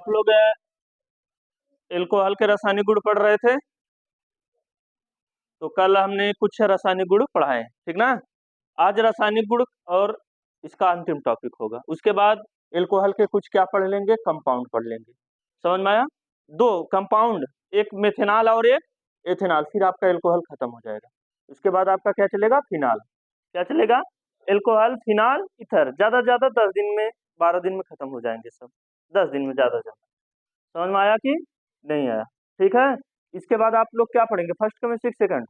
आप लोग एल्कोहल के रासायनिक गुण पढ़ रहे थे। तो कल हमने कुछ रासायनिक गुण पढ़ाए, ठीक ना। आज रासायनिक गुण और इसका अंतिम टॉपिक होगा। उसके बाद एल्कोहल के कुछ क्या पढ़ लेंगे, कंपाउंड पढ़ लेंगे। समझ में आया? दो कंपाउंड, एक मेथेनॉल और एक एथेनॉल, फिर आपका एल्कोहल खत्म हो जाएगा। उसके बाद आपका क्या चलेगा, फिनाल। क्या चलेगा? Alcohol, phenol, ether. ज्यादा से ज्यादा 10 दिन में 12 दिन में खत्म हो जाएंगे सब, 10 दिन में ज्यादा से ज्यादा। समझ में आया कि नहीं आया? ठीक है। इसके बाद आप लोग क्या पढ़ेंगे, फर्स्ट केमिस्ट्री, सेकंड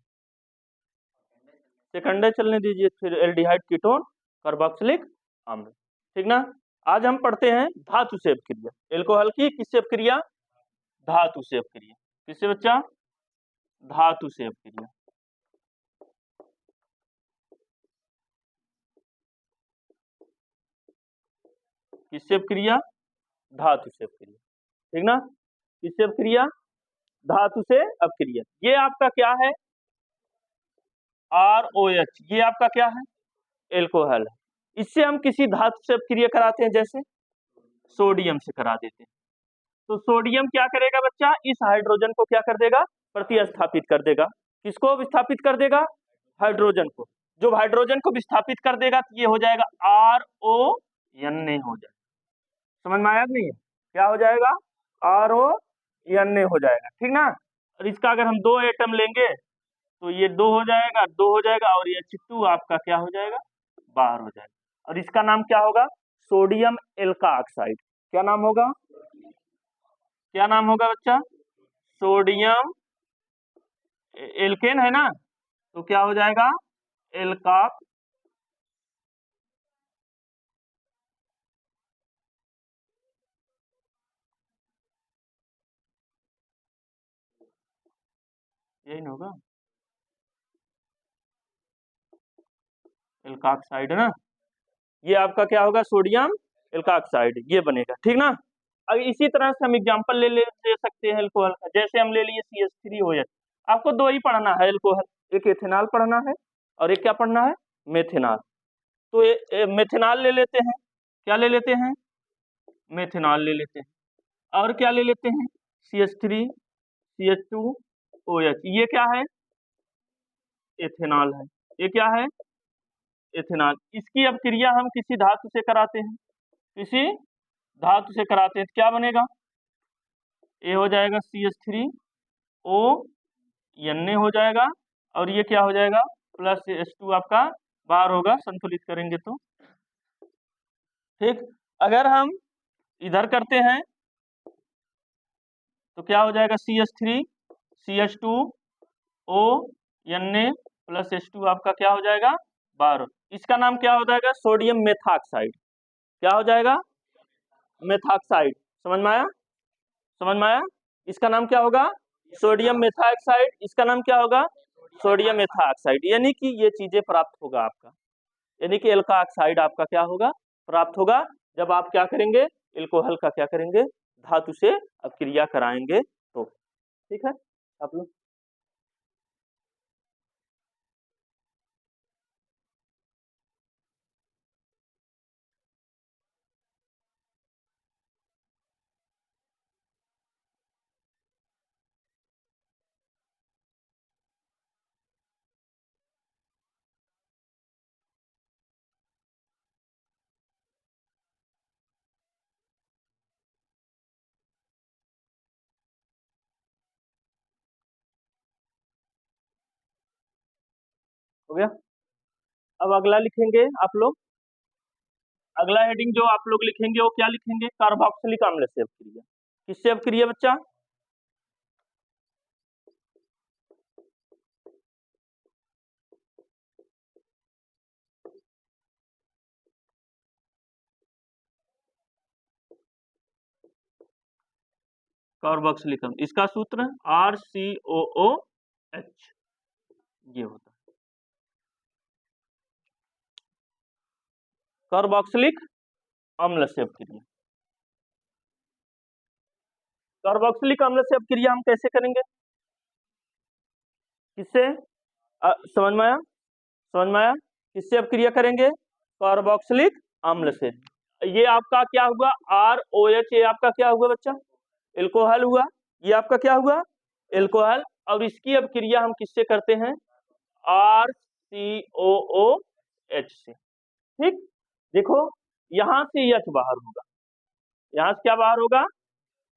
सेकंड चलने दीजिए। फिर एल्डिहाइड, कीटोन, कार्बोक्सिलिक अम्ल, ठीक ना। आज हम पढ़ते हैं धातु से अपक्रिया। एल्कोहल की किससे अपक्रिया? धातु से अपक्रिया। किससे बच्चा? धातु से अपक्रिया। किससे अपक्रिया? धातु से अपक्रिया, ठीक ना। किससे अपक्रिया? धातु से अपक्रिया। ये आपका क्या है? ROH। ये आपका क्या है? एल्कोहल है। इससे हम किसी धातु से अपक्रिया कराते हैं, जैसे सोडियम से करा देते हैं। तो सोडियम क्या करेगा बच्चा, इस हाइड्रोजन को क्या कर देगा, प्रतिस्थापित कर देगा। किसको विस्थापित कर देगा? हाइड्रोजन को। जो हाइड्रोजन को विस्थापित कर देगा तो ये हो जाएगा RONA हो जाएगा। समझ में आया नहीं है? क्या हो जाएगा? RONA हो जाएगा, ठीक ना। और इसका अगर हम 2 एटम लेंगे तो ये 2 हो जाएगा, 2 हो जाएगा, और ये H2 आपका क्या हो जाएगा, बाहर हो जाएगा। और इसका नाम क्या होगा? सोडियम एल्का ऑक्साइड। क्या नाम होगा? क्या नाम होगा बच्चा? सोडियम एल्केन है ना, तो क्या हो जाएगा? एल्काक। यही ना होगा, एल्काक्साइड है ना। ये आपका क्या होगा? सोडियम एल्काक्साइड, ये बनेगा, ठीक ना। अब इसी तरह से हम एग्जांपल ले सकते हैं एल्कोहल का। जैसे हम ले लिए CH3OH। आपको 2 ही पढ़ना है एल्कोहल, एक एथेनॉल पढ़ना है और एक क्या पढ़ना है, मेथेनॉल। तो मेथेनॉल ले लेते हैं। क्या ले लेते हैं? मेथेनॉल ले लेते हैं। और क्या ले लेते हैं? CH3CH2OH। ये क्या है? एथेनॉल है। ये क्या है? एथेनॉल। इसकी अब क्रिया हम किसी धातु से कराते हैं, किसी धातु से कराते हैं तो क्या बनेगा? ये हो जाएगा CH3O हो जाएगा, और ये क्या हो जाएगा, प्लस H2 आपका बाहर होगा, संतुलित करेंगे तो, ठीक। अगर हम इधर करते हैं तो क्या हो जाएगा, CH3CH2O प्लस H2 आपका क्या हो जाएगा, बाहर। इसका नाम क्या हो जाएगा? Sodium methoxide. क्या हो जाएगा? मेथॉक्साइड। समझ में आया? समझ में आया? इसका नाम क्या होगा? Sodium methoxide. इसका नाम क्या होगा? Sodium methoxide. यानी कि ये चीजें प्राप्त होगा आपका, यानी कि एल्का ऑक्साइड आपका क्या होगा, प्राप्त होगा, जब आप क्या करेंगे, एल्कोहल का क्या करेंगे, धातु से अपक्रिया कराएंगे तो, ठीक है। आप लोग हो गया। अब अगला लिखेंगे आप लोग। अगला हेडिंग जो आप लोग लिखेंगे वो क्या लिखेंगे, कार्बोक्सिलिक अम्ल से अपक्रिया। किससे अपक्रिया बच्चा? कार्बोक्सिलिक अम्ल, इसका सूत्र RCOOH, ये होता है कार्बोक्सिलिक अम्ल से अपक्रिया। कार्बोक्सिलिक अम्ल से अपक्रिया हम कैसे करेंगे, किससे? समझ में आया? समझ में आया? किससे अपक्रिया करेंगे? कार्बोक्सिलिक अम्ल से। ये आपका क्या हुआ, ROH, ये आपका क्या हुआ बच्चा, एल्कोहल हुआ। ये आपका क्या हुआ, एल्कोहल। और इसकी अब क्रिया हम किससे करते हैं, RCOOH से। ठीक, देखो यहां से H बाहर होगा, यहां से क्या बाहर होगा,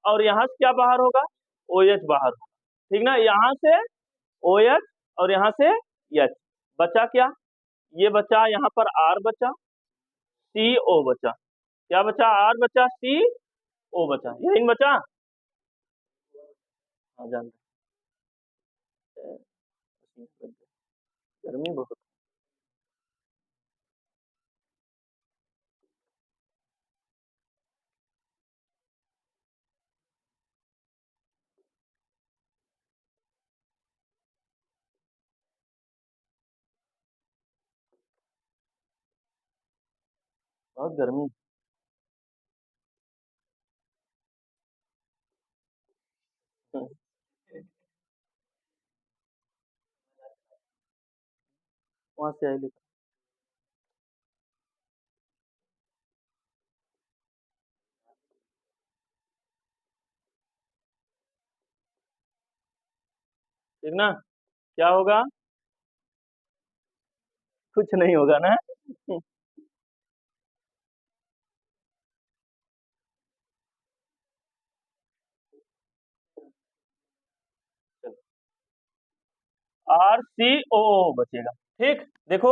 और यहां से क्या बाहर होगा, OH बाहर होगा। ठीक ना, यहां से OH और यहां से H, बचा क्या, ये बचा यहाँ पर R बचा, CO बचा, क्या बचा, R बचा, CO बचा, यही न बचा। हाँ जानते हैं, गर्मी बहुत। बहुत गर्मी। वहां से आई लिखा, ठीक ना, क्या होगा, कुछ नहीं होगा ना। RCOO बचेगा। ठीक, देखो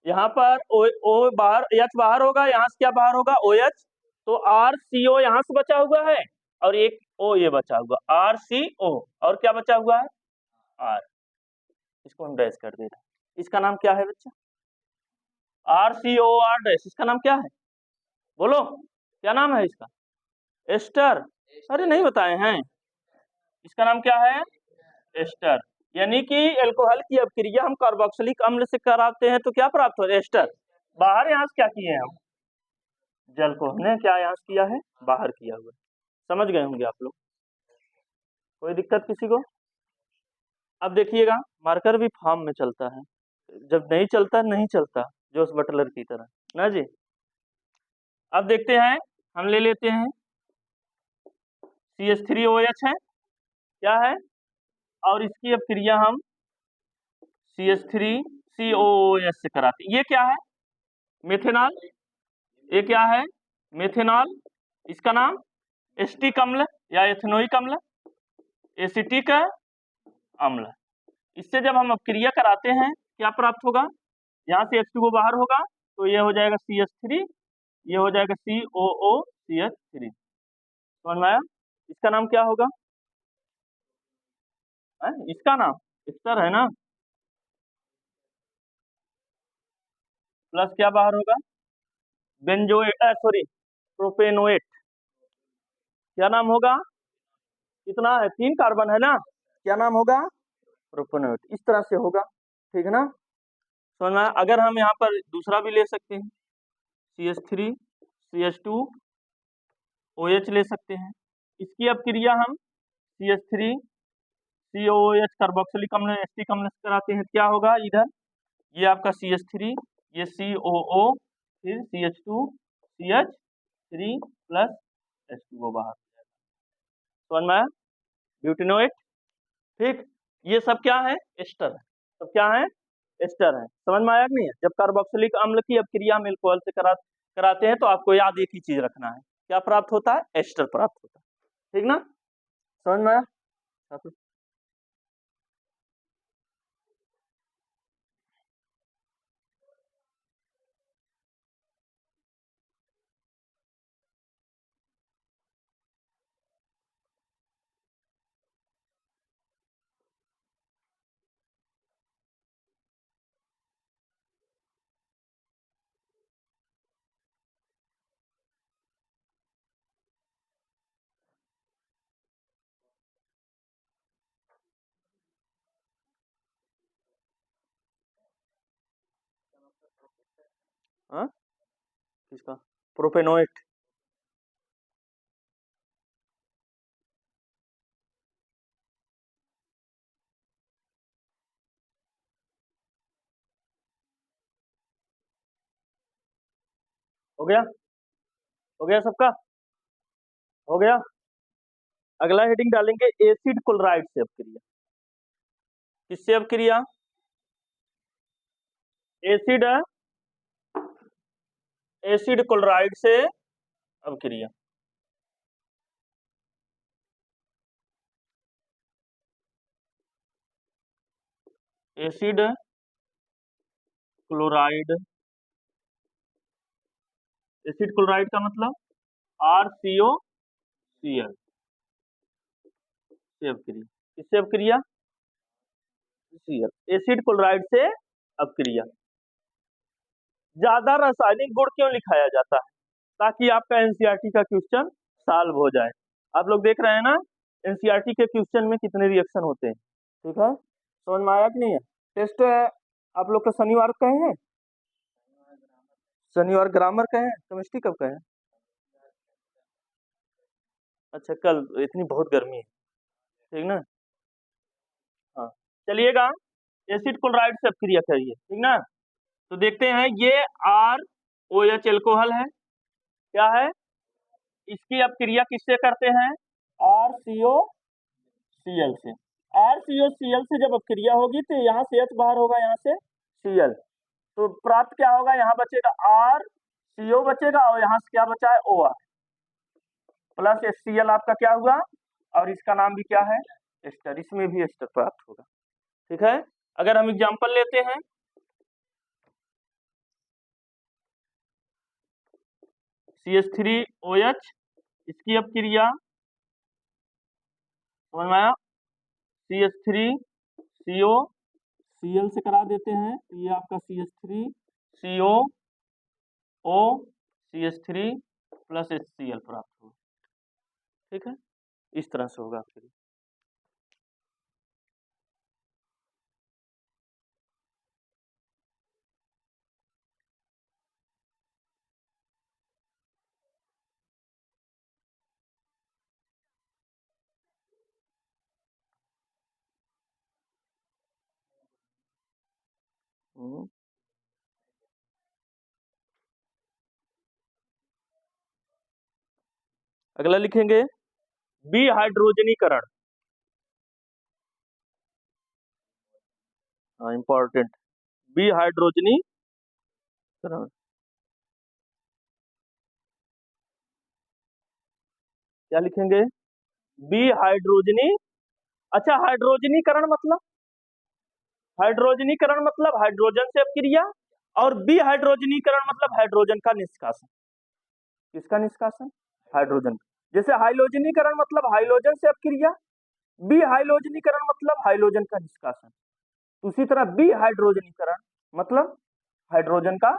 यहाँ पर O बाहर, H बाहर होगा, यहाँ से क्या बाहर होगा, OH। तो RCO यहाँ से बचा हुआ है, और एक O ये बचा हुआ, RCO, और क्या बचा हुआ है, R। इसको हम डैश कर दे रहे हैं, इसका नाम क्या है बच्चा, RCOR डैश, इसका नाम क्या है, बोलो क्या नाम है इसका, एस्टर। अरे नहीं बताए हैं, इसका नाम क्या है, एस्टर। यानी कि एल्कोहल की अपक्रिया हम कार्बोक्सिलिक अम्ल से कराते हैं तो क्या प्राप्त हो, एस्टर। बाहर यहाँ से क्या किए हैं हम, जल को हमने क्या यहाँ से किया है, बाहर किया हुआ है। समझ गए होंगे आप लोग, कोई दिक्कत किसी को। अब देखिएगा, मार्कर भी फॉर्म में चलता है, जब नहीं चलता नहीं चलता, जोस बटलर की तरह ना जी। अब देखते हैं, हम ले लेते हैं CH3OH है, क्या है, और इसकी अब क्रिया हम CH3COOH से कराते हैं। ये क्या है, मेथेनॉल। ये क्या है, मेथेनॉल। इसका नाम एस्टिक अम्ल या एथेनोइक अम्ल, एसिटिक अम्ल। इससे जब हम अपक्रिया कराते हैं क्या प्राप्त होगा, यहाँ से H2O बाहर होगा, तो ये हो जाएगा CH3, ये हो जाएगा COOCH3। समझ में आया, इसका नाम क्या होगा, इसका नाम एस्टर है ना, प्लस क्या बाहर होगा, बेंजोएट, सॉरी प्रोपेनोएट। क्या नाम होगा, कितना है, 3 कार्बन है ना, क्या नाम होगा, प्रोपेनोएट। इस तरह से होगा, ठीक है ना। समझ में आया? अगर हम यहाँ पर दूसरा भी ले सकते हैं, CH3 CH2 OH ले सकते हैं। इसकी अब क्रिया हम CH3 COOH कार्बोक्सिलिक अम्ल एस्टिक अम्ल से कराते हैं, क्या होगा इधर, ये आपका CH3, ये COO, फिर CH2 CH3 प्लस H2O बाहर। समझ में आया, ब्यूटेनोएट। ठीक, ये सब क्या है, एस्टर है, सब क्या है, एस्टर है। समझ में आया कि नहीं है? जब कार्बोक्सिलिक अम्ल की अपक्रिया हम एल्कोहल से कराते हैं तो आपको याद एक ही चीज रखना है, क्या प्राप्त होता है, एस्टर प्राप्त होता है। ठीक ना, समझ में आया। हाँ, किसका, प्रोपेनोएट। हो गया, हो गया सबका? हो गया। अगला हेडिंग डालेंगे एसिड क्लोराइड से अपक्रिया। किससे अपक्रिया? एसिड एसिड क्लोराइड से अपक्रिया। एसिड क्लोराइड, एसिड क्लोराइड का मतलब RCOCl से अपक्रिया। किससे अपक्रिया? Cl, एसिड क्लोराइड से अपक्रिया। ज्यादा रासायनिक गुण क्यों लिखाया जाता है? ताकि आपका एनसीईआरटी का क्वेश्चन सॉल्व हो जाए। आप लोग देख रहे हैं ना एनसीईआरटी के क्वेश्चन में कितने रिएक्शन होते हैं। ठीक है, समझ में आया कि नहीं है? टेस्ट आप लोग का शनिवार का है? शनिवार ग्रामर का है। केमिस्ट्री कब का है? अच्छा कल। इतनी बहुत गर्मी है, ठीक ना? हाँ, चलिएगा एसिड क्लोराइड से अपक्रिया करिए, ठीक ना? तो देखते हैं ये ROH एल्कोहल है। क्या है? इसकी अपक्रिया किससे करते हैं? RCOCl से। RCOCl से जब अपक्रिया होगी तो यहाँ से H बाहर होगा, यहाँ से Cl, तो प्राप्त क्या होगा? यहाँ बचेगा RCO बचेगा और यहाँ से क्या बचा है? OR प्लस HCl आपका क्या हुआ? और इसका नाम भी क्या है? एस्टर। इसमें भी एस्टर प्राप्त होगा। ठीक है, अगर हम एग्जांपल लेते हैं CH3OH, इसकी अपक्रिया समझ में आया? CH3COCl से करा देते हैं तो ये आपका CH3COO CH3 प्लस HCl प्राप्त होगा। ठीक है, इस तरह से होगा फिर। अगला लिखेंगे विहाइड्रोजनीकरण। हाँ इंपॉर्टेंट, विहाइड्रोजनीकरण। क्या लिखेंगे? विहाइड्रोजनी। अच्छा, हाइड्रोजनीकरण मतलब? हाइड्रोजनीकरण मतलब हाइड्रोजन से अपक्रिया, और विहाइड्रोजनीकरण मतलब हाइड्रोजन का निष्कासन। किसका निष्कासन? हाइड्रोजन। जैसे हाइलोजनीकरण मतलब हाइड्रोजन से अपक्रिया, विहाइलोजनीकरण मतलब हाइड्रोजन का निष्कासन। उसी तरह विहाइड्रोजनीकरण मतलब हाइड्रोजन का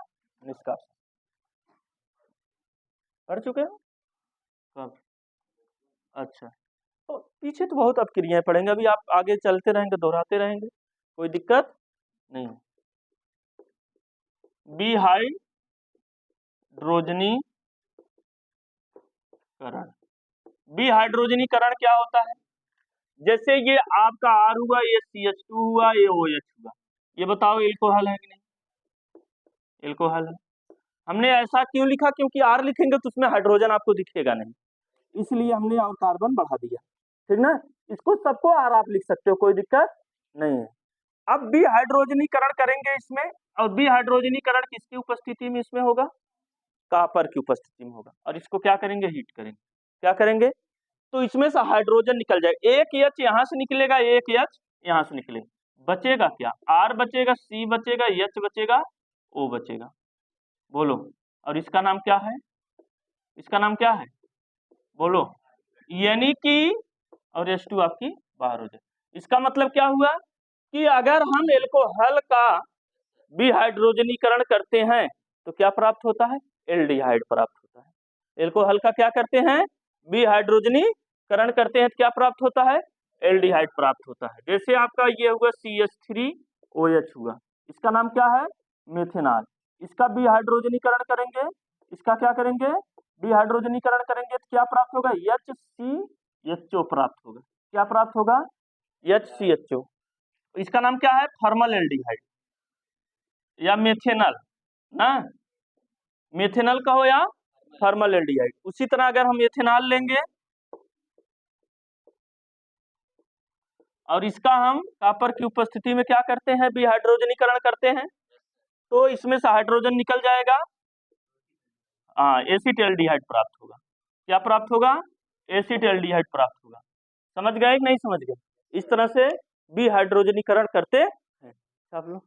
निष्कासन। पढ़ चुके हैं कब? अच्छा, तो पीछे तो बहुत अपक्रियाएं पढ़ेंगे, अभी आप आगे चलते रहेंगे, दोहराते रहेंगे, कोई दिक्कत नहीं। विहाइड्रोजनीकरण, विहाइड्रोजनीकरण क्या होता है? जैसे ये आपका R हुआ, ये CH2 हुआ, ये OH हुआ, ये बताओ एल्कोहल है कि नहीं? एल्कोहल है। हमने ऐसा क्यों लिखा? क्योंकि R लिखेंगे तो उसमें हाइड्रोजन आपको दिखेगा नहीं, इसलिए हमने और कार्बन बढ़ा दिया। ठीक ना? इसको सबको R आप लिख सकते हो, कोई दिक्कत नहीं है। अब विहाइड्रोजनीकरण करेंगे इसमें, और विहाइड्रोजनीकरण किसकी उपस्थिति में इसमें होगा? कॉपर की उपस्थिति में होगा। और इसको क्या करेंगे? हीट करेंगे। क्या करेंगे? तो इसमें से हाइड्रोजन निकल जाएगा, एक H यहाँ से निकलेगा, एक H यहाँ से निकलेगा, बचेगा क्या? R बचेगा, C बचेगा, H बचेगा, O बचेगा। बोलो, और इसका नाम क्या है? इसका नाम क्या है? बोलो, यानी कि, और H2 आपकी बाहर हो जाए। इसका मतलब क्या हुआ कि अगर हम एल्कोहल का विहाइड्रोजनीकरण करते हैं तो क्या प्राप्त होता है? एल्डिहाइड प्राप्त होता है। एल्कोहल का क्या करते हैं? विहाइड्रोजनीकरण करते हैं तो क्या प्राप्त होता है? एल्डिहाइड प्राप्त होता है। जैसे आपका ये हुआ CH3OH हुआ, इसका नाम क्या है? मेथेनॉल। इसका विहाइड्रोजनीकरण करेंगे, इसका क्या करेंगे? विहाइड्रोजनीकरण करेंगे तो क्या प्राप्त होगा? HCHO प्राप्त होगा। क्या प्राप्त होगा? HCHO। इसका नाम क्या है? थर्मल एल्डिहाइड या मेथेनॉल ना, मेथेनॉल कहो या फॉर्मल्डिहाइड। उसी तरह अगर हम एथेनॉल लेंगे और इसका हम कॉपर की उपस्थिति में क्या करते हैं, विहाइड्रोजनीकरण करते हैं, तो इसमें से हाइड्रोजन निकल जाएगा, एसिटाल्डिहाइड प्राप्त होगा। क्या प्राप्त होगा? एसिटाल्डिहाइड प्राप्त होगा। समझ गए कि नहीं समझ गए? इस तरह से विहाइड्रोजनीकरण करते हैं आप लोग।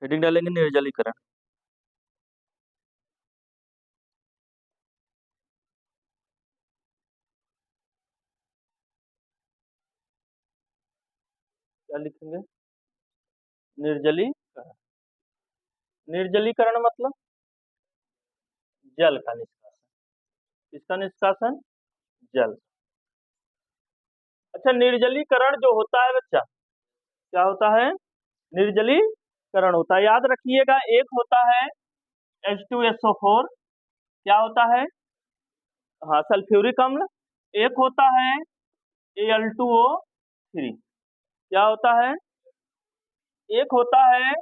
हेडिंग डालेंगे निर्जलीकरण। क्या लिखेंगे? निर्जलीकरण। निर्जलीकरण मतलब जल का निष्कासन। किसका निष्कासन? जल। अच्छा, निर्जलीकरण जो होता है बच्चा, क्या होता है? निर्जलीकरण होता है। याद रखिएगा, एक होता है H2SO4, क्या होता है? हाँ, सल्फ्यूरिक अम्ल। एक होता है Al2O3, क्या होता है? एक होता है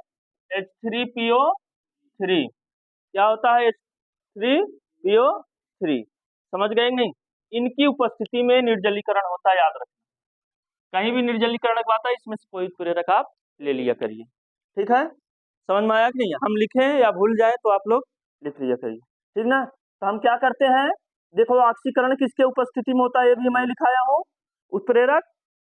H3PO3, क्या होता है? H3PO3। समझ गए कि नहीं? इनकी उपस्थिति में निर्जलीकरण होता है, याद रखना। कहीं भी निर्जलीकरण की बात है, इसमें से कोई प्रेरक आप ले लिया करिए। ठीक है, समझ में आया कि नहीं? हम लिखें या भूल जाए तो आप लोग लिख लिया करिए, ठीक ना? तो हम क्या करते हैं, देखो ऑक्सीकरण किसके उपस्थिति में होता है, ये भी मैं लिखाया हूँ, उत्प्रेरक।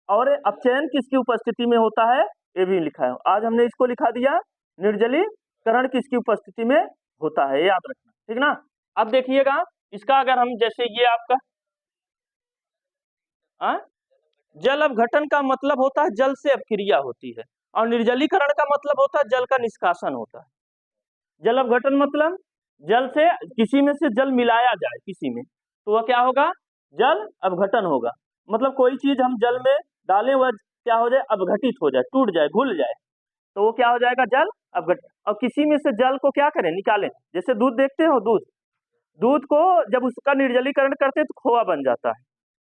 और अपचयन किसकी उपस्थिति में होता है, ये भी लिखा है। आज हमने इसको लिखा दिया, निर्जलीकरण किसकी उपस्थिति में होता है, याद रखना, ठीक ना? अब देखिएगा, इसका अगर हम, जैसे ये आपका जल अपघटन का मतलब होता है जल से अपक्रिया होती है, और निर्जलीकरण का मतलब होता है जल का निष्कासन होता है। जल अपघटन मतलब जल से, किसी में से जल मिलाया जाए किसी में, तो वह क्या होगा? जल अपघटन होगा। मतलब कोई चीज हम जल में डालें, वह क्या हो जाए? अपघटित हो जाए, टूट जाए, घुल जाए, तो वो क्या हो जाएगा? जल अपघटन। और किसी में से जल को क्या करें? निकालें। जैसे दूध देखते हो, दूध, दूध को जब उसका निर्जलीकरण करते हैं तो खोआ बन जाता है।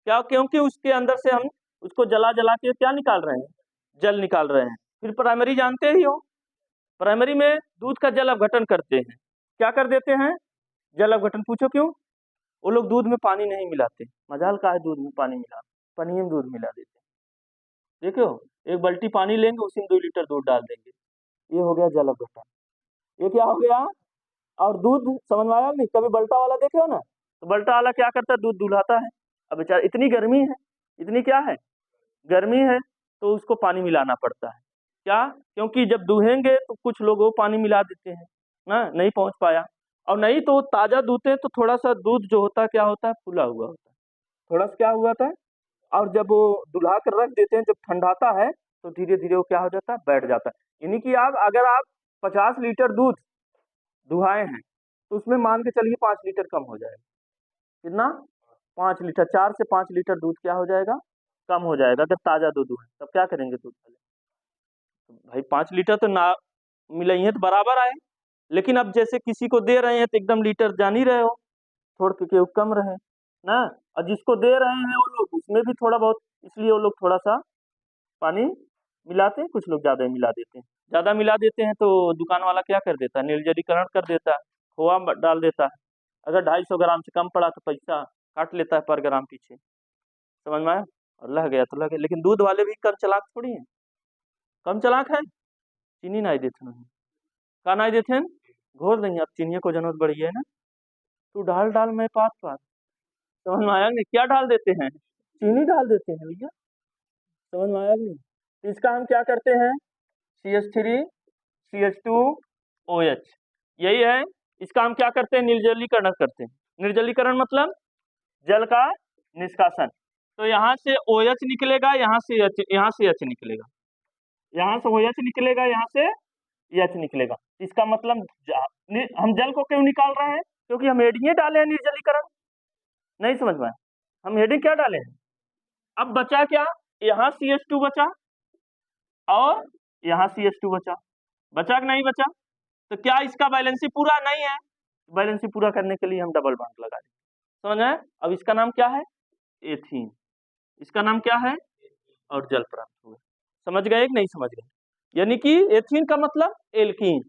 क्या? क्योंकि उसके अंदर से हम उसको जला जला के क्या निकाल रहे हैं? जल निकाल रहे हैं। फिर प्राइमरी जानते ही हो, प्राइमरी में दूध का जल अपघटन करते हैं, क्या कर देते हैं? जल अपघटन। पूछो क्यों? वो लोग दूध में पानी नहीं मिलाते। मजाल का है दूध में पानी मिला, पानी में दूध मिला देते हैं। देखो, एक बाल्टी पानी लेंगे, उसी में 2 लीटर दूध डाल देंगे, ये हो गया जल अपघटन। ये क्या हो गया? और दूध, समझ में आया नहीं? कभी बल्टा वाला देखे हो ना, तो बल्टा वाला क्या करता है? दूध दुलाता है। अब बेचारा, इतनी गर्मी है, इतनी क्या है? गर्मी है, तो उसको पानी मिलाना पड़ता है। क्या? क्योंकि जब दूहेंगे तो कुछ लोग वो पानी मिला देते हैं ना, नहीं पहुंच पाया। और नहीं तो ताजा दूधते तो थोड़ा सा दूध जो होता है, क्या होता है? फूला हुआ होता है, थोड़ा सा क्या हुआ था। और जब वो दुला कर रख देते हैं, जब ठंडाता है तो धीरे धीरे वो क्या हो जाता है? बैठ जाता है। यानी कि आप, अगर आप 50 लीटर दूध दुहाए हैं, तो उसमें मान के चलिए 5 लीटर कम हो जाएगा। कितना? 5 लीटर। 4 से 5 लीटर दूध क्या हो जाएगा? कम हो जाएगा। अगर ताजा दूध है तब क्या करेंगे दूध वाले? तो भाई 5 लीटर तो ना मिले हैं तो बराबर आए। लेकिन अब जैसे किसी को दे रहे हैं तो एकदम लीटर जान ही रहे हो, थोड़ के केहू कम रहे ना। और जिसको दे रहे हैं वो लोग, उसमें भी थोड़ा बहुत, इसलिए वो लोग थोड़ा सा पानी मिलाते हैं, कुछ लोग ज्यादा ही मिला देते हैं। ज्यादा मिला देते हैं तो दुकान वाला क्या कर देता है? निर्जलीकरण कर देता है, खोआ डाल देता है। अगर 250 ग्राम से कम पड़ा तो पैसा काट लेता है पर ग्राम पीछे। समझ में आया? और लग गया तो लगे। लेकिन दूध वाले भी कम चालाक थोड़ी है, कम चालाक है। चीनी नहीं देते हैं, का नहीं देते हैं, घोर देंगे। अब चीनी को जरूरत बढ़ी है ना, तू डाल डाल मैं पात पात। समझ में आया नहीं? क्या डाल देते हैं? चीनी डाल देते हैं भैया। समझ में आया नहीं? तो इसका हम क्या करते हैं? CH3CH2OH, यही है। इसका हम क्या करते हैं? निर्जलीकरण करते हैं। निर्जलीकरण मतलब जल का निष्कासन। तो यहाँ से OH निकलेगा, यहाँ से H निकलेगा, यहाँ से OH निकलेगा, यहाँ से H निकलेगा। इसका मतलब हम जल को क्यों निकाल रहे हैं? क्योंकि हम हेडिंग ही डाले हैं निर्जलीकरण। नहीं समझ में? हम हेडिंग क्या डाले हैं? अब बचा क्या? यहाँ CH2 बचा और यहाँ CH2 बचा। बचा कि नहीं बचा? तो क्या इसका बैलेंसी पूरा नहीं है? बैलेंसी पूरा करने के लिए हम डबल बॉन्ड लगा देंगे। समझ आए? अब इसका नाम क्या है? एथीन। इसका नाम क्या है? और जल प्राप्त हुआ। समझ गए कि नहीं समझ गए? यानी कि एथीन का मतलब एल्कीन,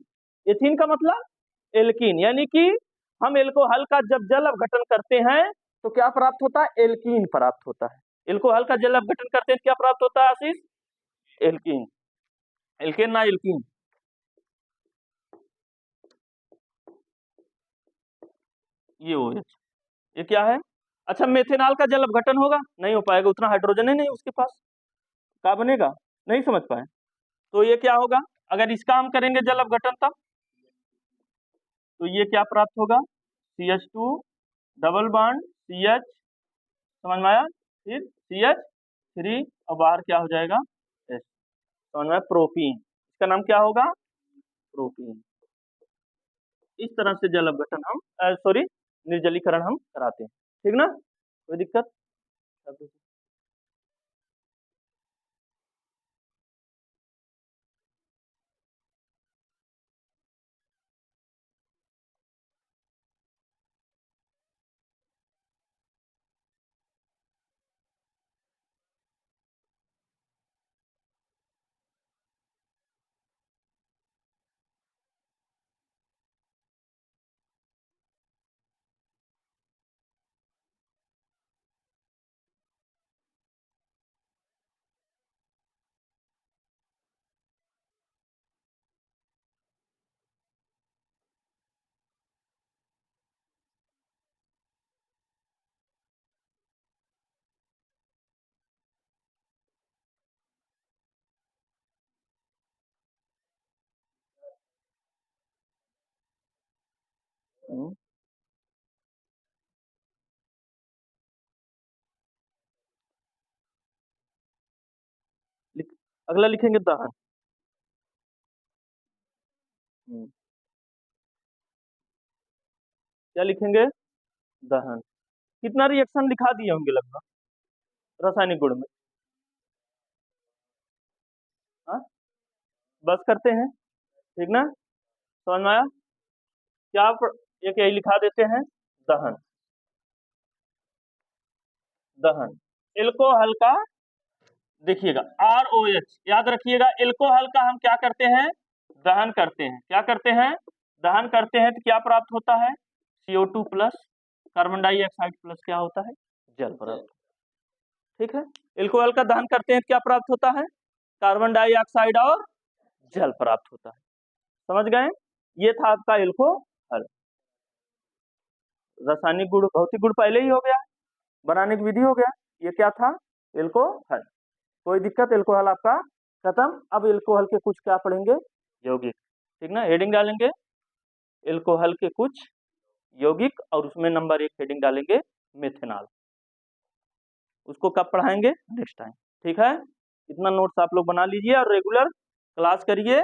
एथीन का मतलब एल्कीन, यानी कि हम एल्कोहल का जब जल अपघटन करते हैं तो क्या प्राप्त होता है? एल्कीन प्राप्त होता है। एल्कोहल का जल अपघटन करते हैं तो क्या प्राप्त होता है आशीष? एल्कीन। एल्केन ना एल्कीन। ये OH, ये क्या है? अच्छा, मेथेनॉल का जल अपघटन होगा? नहीं हो पाएगा, उतना हाइड्रोजन ही नहीं उसके पास, क्या बनेगा? नहीं समझ पाए? तो ये क्या होगा? अगर इसका हम करेंगे जल अपघटन तब तो ये क्या प्राप्त होगा? CH2 डबल बॉन्ड CH, समझ में आया? फिर CH3 और बाहर क्या हो जाएगा? H। समझ में? प्रोपीन। इसका नाम क्या होगा? प्रोपीन। इस तरह से जल अपघटन हम सॉरी निर्जलीकरण हम कराते हैं। ठीक ना? कोई दिक्कत? अगला लिखेंगे दहन। क्या लिखेंगे? दहन। कितना रिएक्शन लिखा दिए होंगे लगभग रासायनिक गुण में? हाँ, बस करते हैं। ठीक ना? समझ में आया? क्या आप एक यही लिखा देते हैं? दहन। दहन एल्कोहल का, देखिएगा ROH याद रखिएगा। एल्कोहल का हम क्या करते हैं? दहन करते हैं। क्या करते हैं? दहन करते हैं तो क्या प्राप्त होता है? CO2 plus carbon dioxide plus क्या होता है? जल प्राप्त। ठीक है? एल्कोहल का दहन करते हैं तो क्या प्राप्त होता है? कार्बन डाइऑक्साइड और जल प्राप्त होता है। समझ गए? ये था आपका एल्कोहल। रासायनिक गुण, भौतिक गुण पहले ही हो गया, बनाने की विधि हो गया। ये क्या था? एल्कोहल। कोई दिक्कत? एल्कोहल आपका खत्म। अब एल्कोहल के कुछ क्या पढ़ेंगे? यौगिक। ठीक ना? हेडिंग डालेंगे एल्कोहल के कुछ यौगिक और उसमें नंबर 1 हेडिंग डालेंगे मेथेनॉल। उसको कब पढ़ाएंगे? Next time. ठीक है? इतना नोट्स आप लोग बना लीजिए और रेगुलर क्लास करिए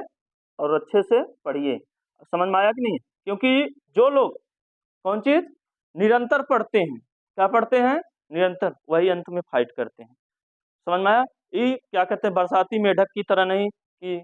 और अच्छे से पढ़िए। समझ में आया कि नहीं? क्योंकि जो लोग कौन चीज निरंतर पढ़ते हैं, क्या पढ़ते हैं? निरंतर, वही अंत में फाइट करते हैं। समझ में आया? ये क्या कहते हैं, बरसाती मेढक की तरह नहीं कि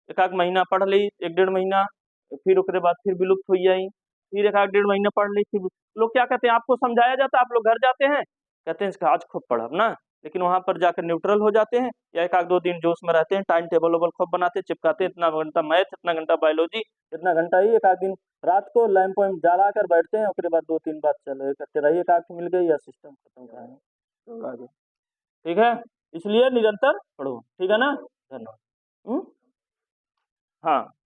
एक आध महीना पढ़ ली, 1-1.5 महीना, फिर उसके बाद फिर विलुप्त हो जाई, फिर एक आध 1.5 महीना पढ़ ली, फिर लोग क्या कहते हैं, आपको समझाया जाता है, आप लोग घर जाते हैं कहते हैं इसका आज खूब पढ़ब ना, लेकिन वहां पर जाकर न्यूट्रल हो जाते हैं या एक आध 2 दिन जोश में रहते हैं, टाइम टेबल वबल खूब बनाते, चिपकाते, इतना घंटा मैथ, इतना घंटा बायोलॉजी, इतना घंटा ही, एक आध दिन रात को लैंप वैम्प जला कर बैठते हैं, उसके बाद 2-3 बात चलो करते रहिए, एक आध मिल गई या सिस्टम खत्म कहानी। ठीक है? इसलिए निरंतर पढ़ो। ठीक है ना? धन्यवाद। हाँ।